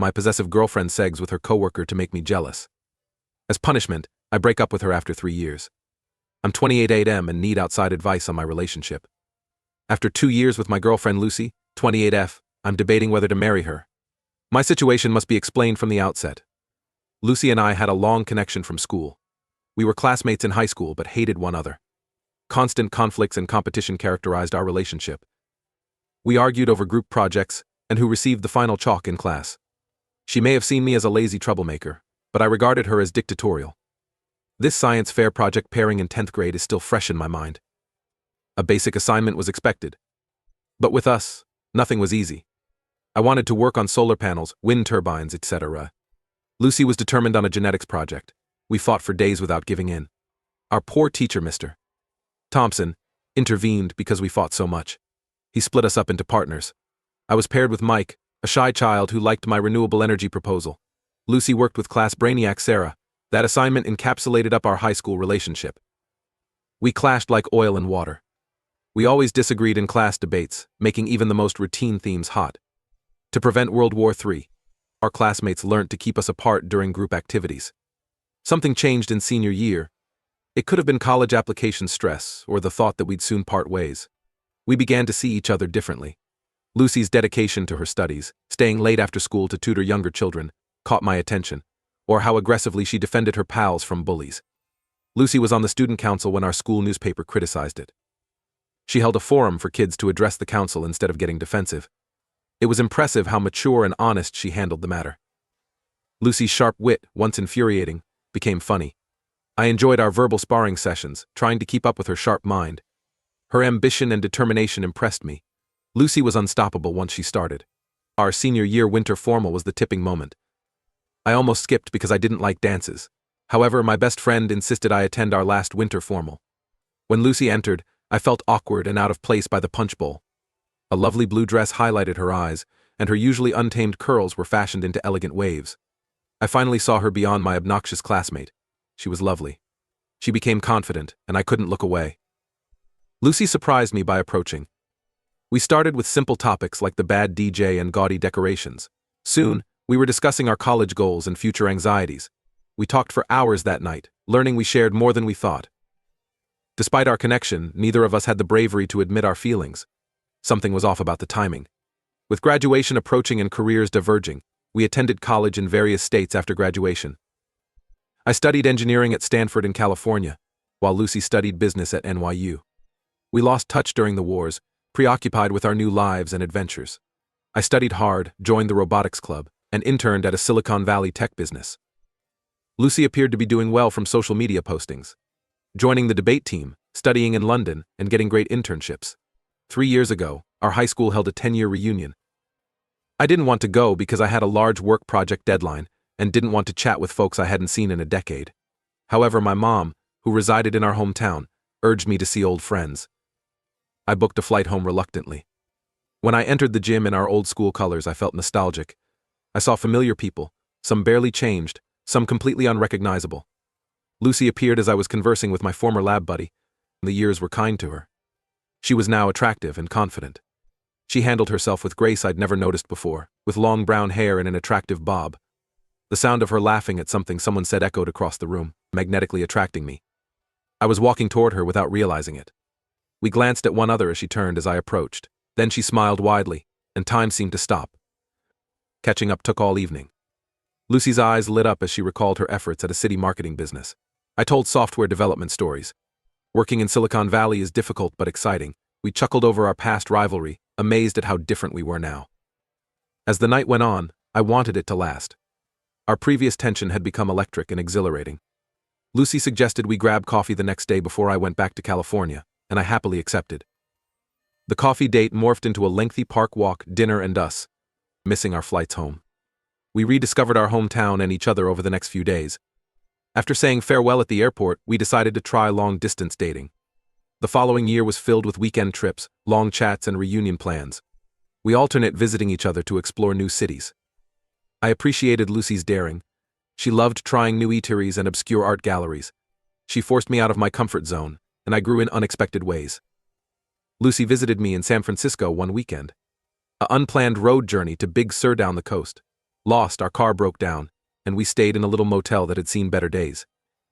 My possessive girlfriend segs with her coworker to make me jealous. As punishment, I break up with her after 3 years. I'm 28 AM and need outside advice on my relationship. After 2 years with my girlfriend Lucy, 28F, I'm debating whether to marry her. My situation must be explained from the outset. Lucy and I had a long connection from school. We were classmates in high school but hated one another. Constant conflicts and competition characterized our relationship. We argued over group projects and who received the final chalk in class. She may have seen me as a lazy troublemaker, but I regarded her as dictatorial. This science fair project pairing in 10th grade is still fresh in my mind. A basic assignment was expected. But with us, nothing was easy. I wanted to work on solar panels, wind turbines, etc. Lucy was determined on a genetics project. We fought for days without giving in. Our poor teacher, Mr. Thompson, intervened because we fought so much. He split us up into partners. I was paired with Mike, a shy child who liked my renewable energy proposal. Lucy worked with class brainiac Sarah. That assignment encapsulated up our high school relationship. We clashed like oil and water. We always disagreed in class debates, making even the most routine themes hot. To prevent World War III, our classmates learned to keep us apart during group activities. Something changed in senior year. It could have been college application stress or the thought that we'd soon part ways. We began to see each other differently. Lucy's dedication to her studies, staying late after school to tutor younger children, caught my attention, or how aggressively she defended her pals from bullies. Lucy was on the student council when our school newspaper criticized it. She held a forum for kids to address the council instead of getting defensive. It was impressive how mature and honest she handled the matter. Lucy's sharp wit, once infuriating, became funny. I enjoyed our verbal sparring sessions, trying to keep up with her sharp mind. Her ambition and determination impressed me. Lucy was unstoppable once she started. Our senior year winter formal was the tipping moment. I almost skipped because I didn't like dances. However, my best friend insisted I attend our last winter formal. When Lucy entered, I felt awkward and out of place by the punch bowl. A lovely blue dress highlighted her eyes, and her usually untamed curls were fashioned into elegant waves. I finally saw her beyond my obnoxious classmate. She was lovely. She became confident, and I couldn't look away. Lucy surprised me by approaching. We started with simple topics like the bad DJ and gaudy decorations. Soon, we were discussing our college goals and future anxieties. We talked for hours that night, learning we shared more than we thought. Despite our connection, neither of us had the bravery to admit our feelings. Something was off about the timing. With graduation approaching and careers diverging, we attended college in various states after graduation. I studied engineering at Stanford in California, while Lucy studied business at NYU. We lost touch during the wars, preoccupied with our new lives and adventures. I studied hard, joined the robotics club, and interned at a Silicon Valley tech business. Lucy appeared to be doing well from social media postings, joining the debate team, studying in London, and getting great internships. 3 years ago, our high school held a 10-year reunion. I didn't want to go because I had a large work project deadline and didn't want to chat with folks I hadn't seen in a decade. However, my mom, who resided in our hometown, urged me to see old friends. I booked a flight home reluctantly. When I entered the gym in our old school colors, I felt nostalgic. I saw familiar people, some barely changed, some completely unrecognizable. Lucy appeared as I was conversing with my former lab buddy, and the years were kind to her. She was now attractive and confident. She handled herself with grace I'd never noticed before, with long brown hair and an attractive bob. The sound of her laughing at something someone said echoed across the room, magnetically attracting me. I was walking toward her without realizing it. We glanced at one another as she turned as I approached. Then she smiled widely, and time seemed to stop. Catching up took all evening. Lucy's eyes lit up as she recalled her efforts at a city marketing business. I told software development stories. Working in Silicon Valley is difficult but exciting. We chuckled over our past rivalry, amazed at how different we were now. As the night went on, I wanted it to last. Our previous tension had become electric and exhilarating. Lucy suggested we grab coffee the next day before I went back to California, and I happily accepted. The coffee date morphed into a lengthy park walk, dinner, and us, missing our flights home. We rediscovered our hometown and each other over the next few days. After saying farewell at the airport, we decided to try long-distance dating. The following year was filled with weekend trips, long chats, and reunion plans. We alternate visiting each other to explore new cities. I appreciated Lucy's daring. She loved trying new eateries and obscure art galleries. She forced me out of my comfort zone, and I grew in unexpected ways. Lucy visited me in San Francisco one weekend. An unplanned road journey to Big Sur down the coast. Lost, our car broke down, and we stayed in a little motel that had seen better days.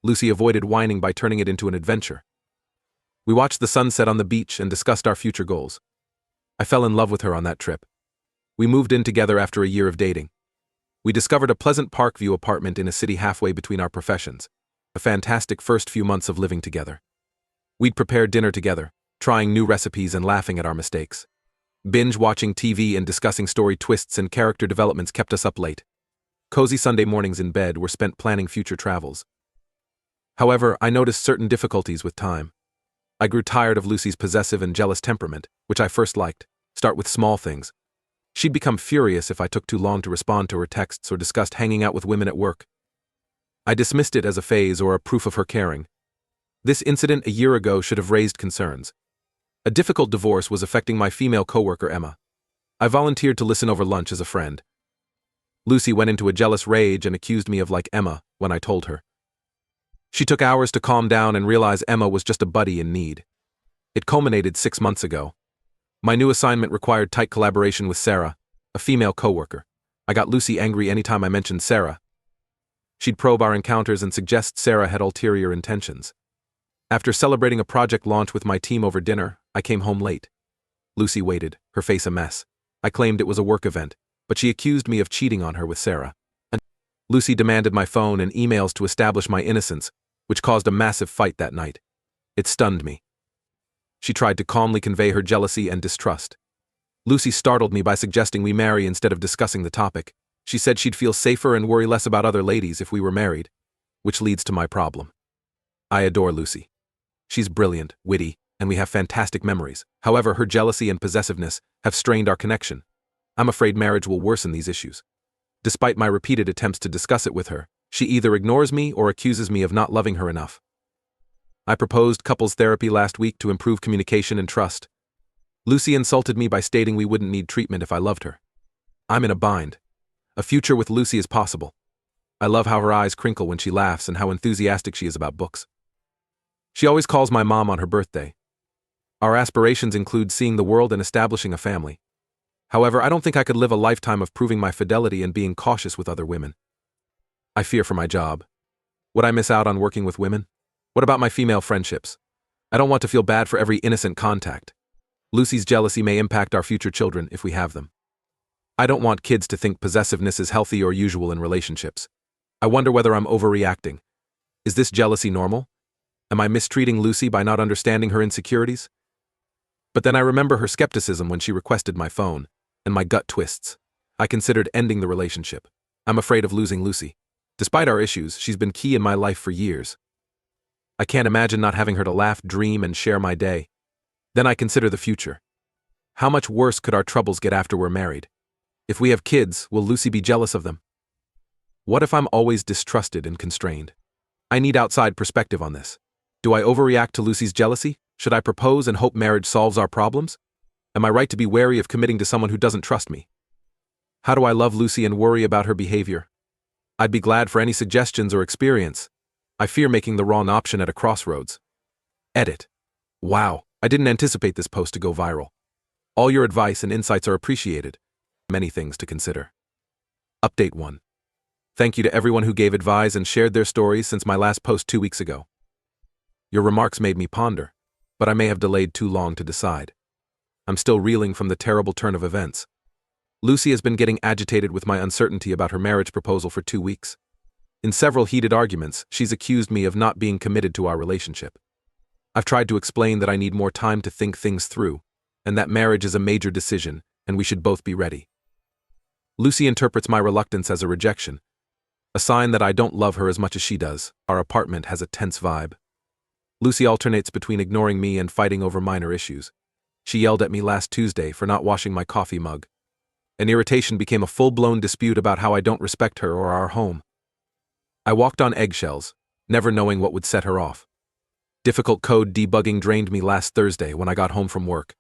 Lucy avoided whining by turning it into an adventure. We watched the sunset on the beach and discussed our future goals. I fell in love with her on that trip. We moved in together after a year of dating. We discovered a pleasant Parkview apartment in a city halfway between our professions. A fantastic first few months of living together. We'd prepare dinner together, trying new recipes and laughing at our mistakes. Binge-watching TV and discussing story twists and character developments kept us up late. Cozy Sunday mornings in bed were spent planning future travels. However, I noticed certain difficulties with time. I grew tired of Lucy's possessive and jealous temperament, which I first liked. Start with small things. She'd become furious if I took too long to respond to her texts or discussed hanging out with women at work. I dismissed it as a phase or a proof of her caring. This incident a year ago should have raised concerns. A difficult divorce was affecting my female coworker Emma. I volunteered to listen over lunch as a friend. Lucy went into a jealous rage and accused me of like Emma when I told her. She took hours to calm down and realize Emma was just a buddy in need. It culminated 6 months ago. My new assignment required tight collaboration with Sarah, a female coworker. I got Lucy angry anytime I mentioned Sarah. She'd probe our encounters and suggest Sarah had ulterior intentions. After celebrating a project launch with my team over dinner, I came home late. Lucy waited, her face a mess. I claimed it was a work event, but she accused me of cheating on her with Sarah. Lucy demanded my phone and emails to establish my innocence, which caused a massive fight that night. It stunned me. She tried to calmly convey her jealousy and distrust. Lucy startled me by suggesting we marry instead of discussing the topic. She said she'd feel safer and worry less about other ladies if we were married, which leads to my problem. I adore Lucy. She's brilliant, witty, and we have fantastic memories. However, her jealousy and possessiveness have strained our connection. I'm afraid marriage will worsen these issues. Despite my repeated attempts to discuss it with her, she either ignores me or accuses me of not loving her enough. I proposed couples therapy last week to improve communication and trust. Lucy insulted me by stating we wouldn't need treatment if I loved her. I'm in a bind. A future with Lucy is possible. I love how her eyes crinkle when she laughs and how enthusiastic she is about books. She always calls my mom on her birthday. Our aspirations include seeing the world and establishing a family. However, I don't think I could live a lifetime of proving my fidelity and being cautious with other women. I fear for my job. Would I miss out on working with women? What about my female friendships? I don't want to feel bad for every innocent contact. Lucy's jealousy may impact our future children if we have them. I don't want kids to think possessiveness is healthy or usual in relationships. I wonder whether I'm overreacting. Is this jealousy normal? Am I mistreating Lucy by not understanding her insecurities? But then I remember her skepticism when she requested my phone, and my gut twists. I considered ending the relationship. I'm afraid of losing Lucy. Despite our issues, she's been key in my life for years. I can't imagine not having her to laugh, dream, and share my day. Then I consider the future. How much worse could our troubles get after we're married? If we have kids, will Lucy be jealous of them? What if I'm always distrusted and constrained? I need outside perspective on this. Do I overreact to Lucy's jealousy? Should I propose and hope marriage solves our problems? Am I right to be wary of committing to someone who doesn't trust me? How do I love Lucy and worry about her behavior? I'd be glad for any suggestions or experience. I fear making the wrong option at a crossroads. Edit. Wow, I didn't anticipate this post to go viral. All your advice and insights are appreciated. Many things to consider. Update 1. Thank you to everyone who gave advice and shared their stories since my last post 2 weeks ago. Your remarks made me ponder, but I may have delayed too long to decide. I'm still reeling from the terrible turn of events. Lucy has been getting agitated with my uncertainty about her marriage proposal for 2 weeks. In several heated arguments, she's accused me of not being committed to our relationship. I've tried to explain that I need more time to think things through, and that marriage is a major decision, and we should both be ready. Lucy interprets my reluctance as a rejection, a sign that I don't love her as much as she does. Our apartment has a tense vibe. Lucy alternates between ignoring me and fighting over minor issues. She yelled at me last Tuesday for not washing my coffee mug. An irritation became a full-blown dispute about how I don't respect her or our home. I walked on eggshells, never knowing what would set her off. Difficult code debugging drained me last Thursday when I got home from work.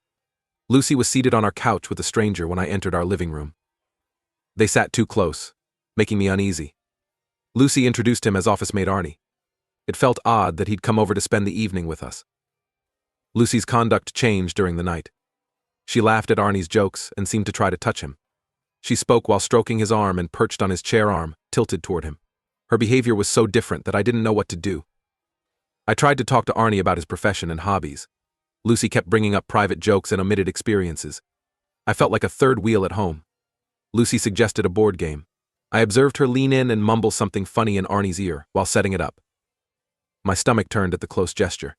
Lucy was seated on our couch with a stranger when I entered our living room. They sat too close, making me uneasy. Lucy introduced him as office mate Arnie. It felt odd that he'd come over to spend the evening with us. Lucy's conduct changed during the night. She laughed at Arnie's jokes and seemed to try to touch him. She spoke while stroking his arm and perched on his chair arm, tilted toward him. Her behavior was so different that I didn't know what to do. I tried to talk to Arnie about his profession and hobbies. Lucy kept bringing up private jokes and omitted experiences. I felt like a third wheel at home. Lucy suggested a board game. I observed her lean in and mumble something funny in Arnie's ear while setting it up. My stomach turned at the close gesture.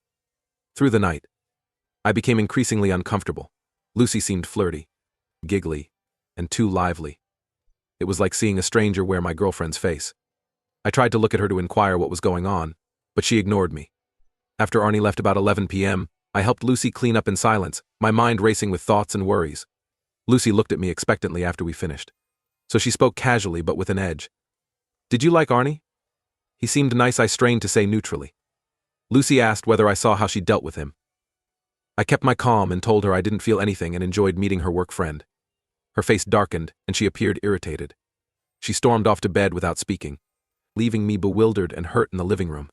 Through the night, I became increasingly uncomfortable. Lucy seemed flirty, giggly, and too lively. It was like seeing a stranger wear my girlfriend's face. I tried to look at her to inquire what was going on, but she ignored me. After Arnie left about 11 p.m., I helped Lucy clean up in silence, my mind racing with thoughts and worries. Lucy looked at me expectantly after we finished. So she spoke casually but with an edge. "Did you like Arnie?" "He seemed nice," I strained to say neutrally. Lucy asked whether I saw how she dealt with him. I kept my calm and told her I didn't feel anything and enjoyed meeting her work friend. Her face darkened and she appeared irritated. She stormed off to bed without speaking, leaving me bewildered and hurt in the living room.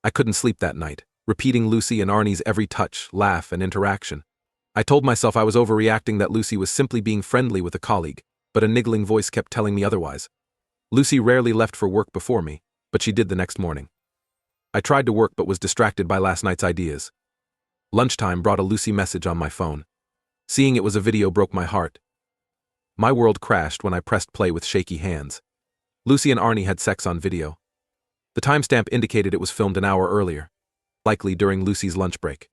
I couldn't sleep that night, repeating Lucy and Arnie's every touch, laugh, and interaction. I told myself I was overreacting, that Lucy was simply being friendly with a colleague, but a niggling voice kept telling me otherwise. Lucy rarely left for work before me, but she did the next morning. I tried to work but was distracted by last night's ideas. Lunchtime brought a Lucy message on my phone. Seeing it was a video broke my heart. My world crashed when I pressed play with shaky hands. Lucy and Arnie had sex on video. The timestamp indicated it was filmed an hour earlier, likely during Lucy's lunch break.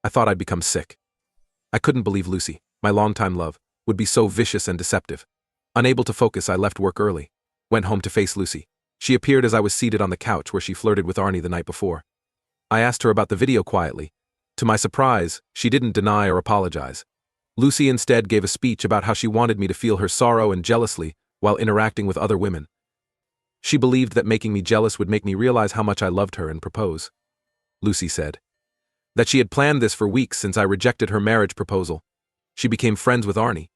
I thought I'd become sick. I couldn't believe Lucy, my longtime love, would be so vicious and deceptive. Unable to focus, I left work early, went home to face Lucy. She appeared as I was seated on the couch where she flirted with Arnie the night before. I asked her about the video quietly. To my surprise, she didn't deny or apologize. Lucy instead gave a speech about how she wanted me to feel her sorrow and jealously while interacting with other women. She believed that making me jealous would make me realize how much I loved her and propose. Lucy said that she had planned this for weeks since I rejected her marriage proposal. She became friends with Arnie,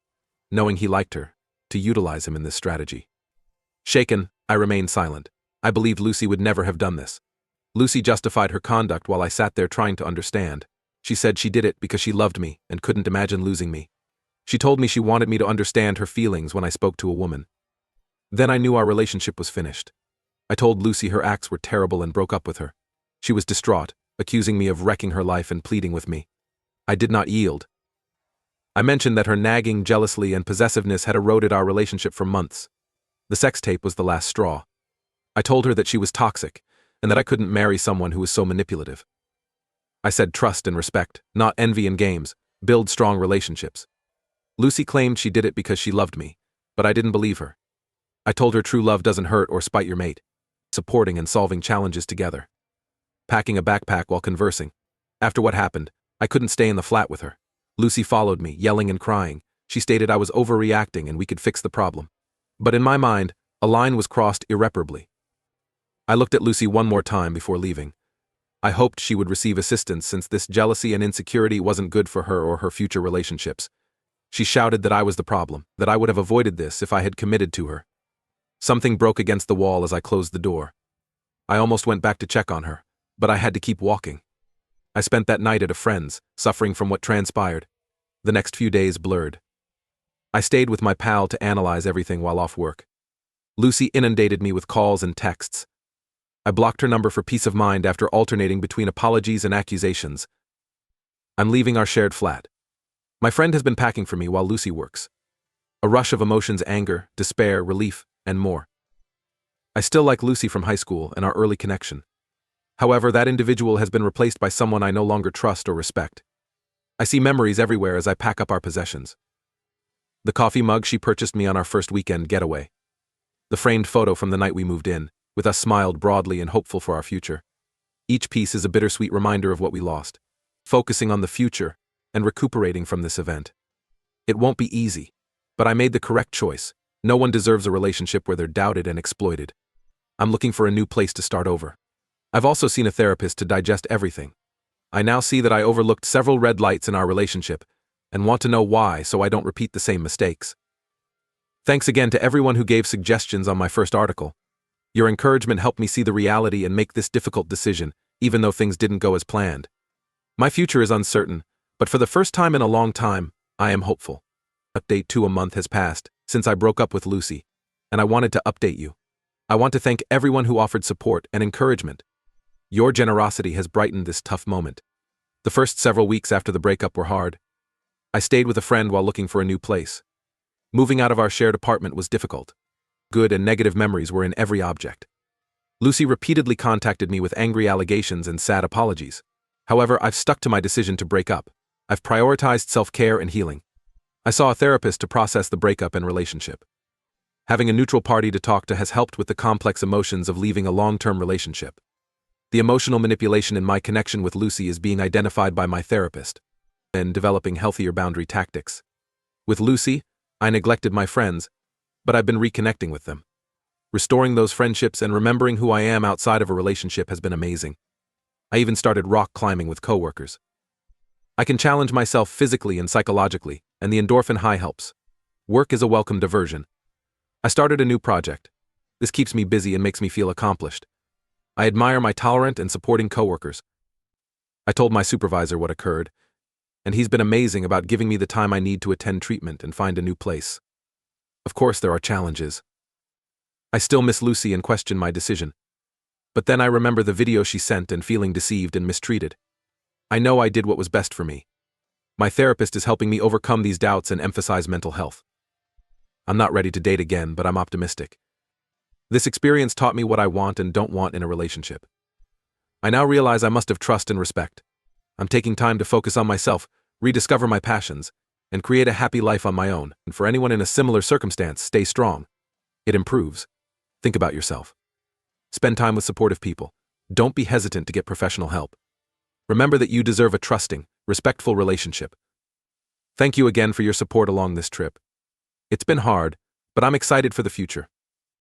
knowing he liked her, to utilize him in this strategy. Shaken, I remained silent. I believed Lucy would never have done this. Lucy justified her conduct while I sat there trying to understand. She said she did it because she loved me and couldn't imagine losing me. She told me she wanted me to understand her feelings when I spoke to a woman. Then I knew our relationship was finished. I told Lucy her acts were terrible and broke up with her. She was distraught, accusing me of wrecking her life and pleading with me. I did not yield. I mentioned that her nagging, jealousy, and possessiveness had eroded our relationship for months. The sex tape was the last straw. I told her that she was toxic and that I couldn't marry someone who was so manipulative. I said trust and respect, not envy and games, build strong relationships. Lucy claimed she did it because she loved me, but I didn't believe her. I told her true love doesn't hurt or spite your mate, supporting and solving challenges together. Packing a backpack while conversing. After what happened, I couldn't stay in the flat with her. Lucy followed me, yelling and crying. She stated I was overreacting and we could fix the problem. But in my mind, a line was crossed irreparably. I looked at Lucy one more time before leaving. I hoped she would receive assistance since this jealousy and insecurity wasn't good for her or her future relationships. She shouted that I was the problem, that I would have avoided this if I had committed to her. Something broke against the wall as I closed the door. I almost went back to check on her, but I had to keep walking. I spent that night at a friend's, suffering from what transpired. The next few days blurred. I stayed with my pal to analyze everything while off work. Lucy inundated me with calls and texts. I blocked her number for peace of mind after alternating between apologies and accusations. I'm leaving our shared flat. My friend has been packing for me while Lucy works. A rush of emotions: anger, despair, relief, and more. I still like Lucy from high school and our early connection. However, that individual has been replaced by someone I no longer trust or respect. I see memories everywhere as I pack up our possessions. The coffee mug she purchased me on our first weekend getaway. The framed photo from the night we moved in, with us smiled broadly and hopeful for our future. Each piece is a bittersweet reminder of what we lost, focusing on the future and recuperating from this event. It won't be easy, but I made the correct choice. No one deserves a relationship where they're doubted and exploited. I'm looking for a new place to start over. I've also seen a therapist to digest everything. I now see that I overlooked several red lights in our relationship and want to know why so I don't repeat the same mistakes. Thanks again to everyone who gave suggestions on my first article. Your encouragement helped me see the reality and make this difficult decision, even though things didn't go as planned. My future is uncertain, but for the first time in a long time, I am hopeful. Update 2: a month has passed since I broke up with Lucy, and I wanted to update you. I want to thank everyone who offered support and encouragement. Your generosity has brightened this tough moment. The first several weeks after the breakup were hard. I stayed with a friend while looking for a new place. Moving out of our shared apartment was difficult. Good and negative memories were in every object. Lucy repeatedly contacted me with angry allegations and sad apologies. However, I've stuck to my decision to break up. I've prioritized self-care and healing. I saw a therapist to process the breakup and relationship. Having a neutral party to talk to has helped with the complex emotions of leaving a long-term relationship. The emotional manipulation in my connection with Lucy is being identified by my therapist and developing healthier boundary tactics. With Lucy, I neglected my friends, but I've been reconnecting with them. Restoring those friendships and remembering who I am outside of a relationship has been amazing. I even started rock climbing with coworkers. I can challenge myself physically and psychologically, and the endorphin high helps. Work is a welcome diversion. I started a new project. This keeps me busy and makes me feel accomplished. I admire my tolerant and supporting coworkers. I told my supervisor what occurred, and he's been amazing about giving me the time I need to attend treatment and find a new place. Of course, there are challenges. I still miss Lucy and question my decision. But then I remember the video she sent and feeling deceived and mistreated. I know I did what was best for me. My therapist is helping me overcome these doubts and emphasize mental health. I'm not ready to date again, but I'm optimistic. This experience taught me what I want and don't want in a relationship. I now realize I must have trust and respect. I'm taking time to focus on myself, rediscover my passions, and create a happy life on my own. And for anyone in a similar circumstance, stay strong. It improves. Think about yourself. Spend time with supportive people. Don't be hesitant to get professional help. Remember that you deserve a trusting, respectful relationship. Thank you again for your support along this trip. It's been hard, but I'm excited for the future.